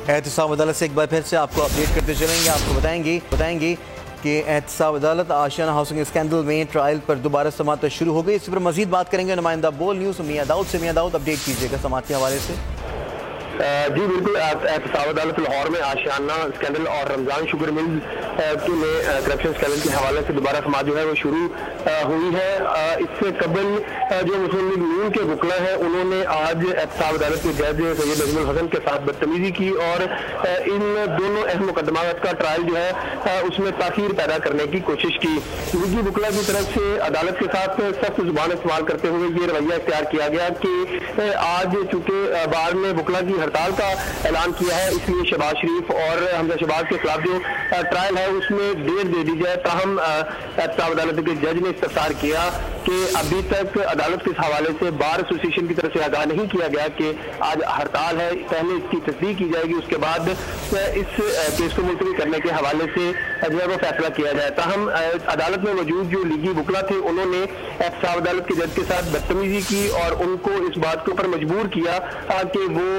एहतसाब अदालत से एक बार फिर से आपको अपडेट करते चलेंगे। आपको बताएंगे कि एहतसाब अदालत आशियाना हाउसिंग स्कैंडल में ट्रायल पर दोबारा समाअत शुरू हो गई। इस पर मजीद बात करेंगे नुमाइंदा बोल न्यूज़ मियां दाऊद से। मियां दाऊद, अपडेट कीजिएगा समाअत के हवाले से। जी बिल्कुल, एहतसाब अदालत लाहौर में आशियाना स्कैंडल और रमजान शुगर मिल्स में करप्शन स्कैंडल के हवाले से दोबारा समाअत जो है वो शुरू हुई है। इससे कबल जो मुस्लिम लीग नून के वकला हैं उन्होंने आज एहतसाब अदालत के जज सैयद नजमुल हसन के साथ बदतमीजी की और इन दोनों अहम मुकदमात का ट्रायल जो है उसमें ताखीर पैदा करने की कोशिश की। लीगी वकला की तरफ से अदालत के साथ सख्त जुबान इस्तेमाल करते हुए ये रवैया इख्तियार किया गया कि आज चूंकि बार में वकला की हड़ताल का ऐलान किया है, इसलिए शहबाज शरीफ और हमजा शहबाज के खिलाफ जो ट्रायल है उसमें देर दे दी जाए। ताहम एहतसाब अदालत के जज ने इस्तफसार किया कि अभी तक अदालत के हवाले से बार एसोसिएशन की तरफ से आगाह नहीं किया गया कि आज हड़ताल है। पहले इसकी तस्दीक की जाएगी, उसके बाद इस केस को मुलतवी करने के हवाले से जो है वो फैसला किया जाए। ताहम अदालत में मौजूद जो लीगी वकला थे उन्होंने एहतसाब अदालत के जज के साथ बदतमीजी की और उनको इस बात के ऊपर मजबूर किया कि वो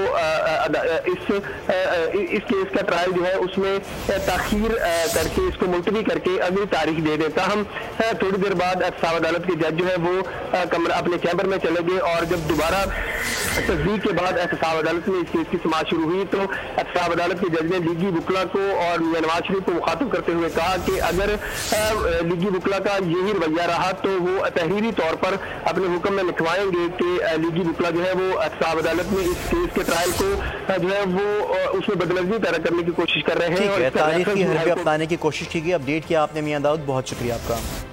इस केस का ट्रायल जो है उसमें ताखीर करके इसको मुलतवी करके अगली तारीख दे देता। हम थोड़ी देर बाद एहतसाब अदालत के जज जो है वो कमरा अपने चैम्बर में चले गए और जब दोबारा तस्दीक के बाद एहतसाब अदालत में इस केस की समाअत शुरू हुई तो एहतसाब अदालत के जज ने लीगी वकला को और मियां नवाज शरीफ को मुखातिब करते हुए कहा कि अगर लीगी वकला का यही रवैया रहा तो वो तहरीरी तौर पर अपने हुक्म में लिखवाएंगे कि लीगी वकला जो है वो एहतसाब अदालत में इस केस के ट्रायल को जो है वो उसमें बदनज़मी पैदा करने की कोशिश कर रहे हैं और तारीख की हरबी अपनाने की कोशिश की गई। अपडेट किया आपने मियां दाऊद, बहुत शुक्रिया आपका।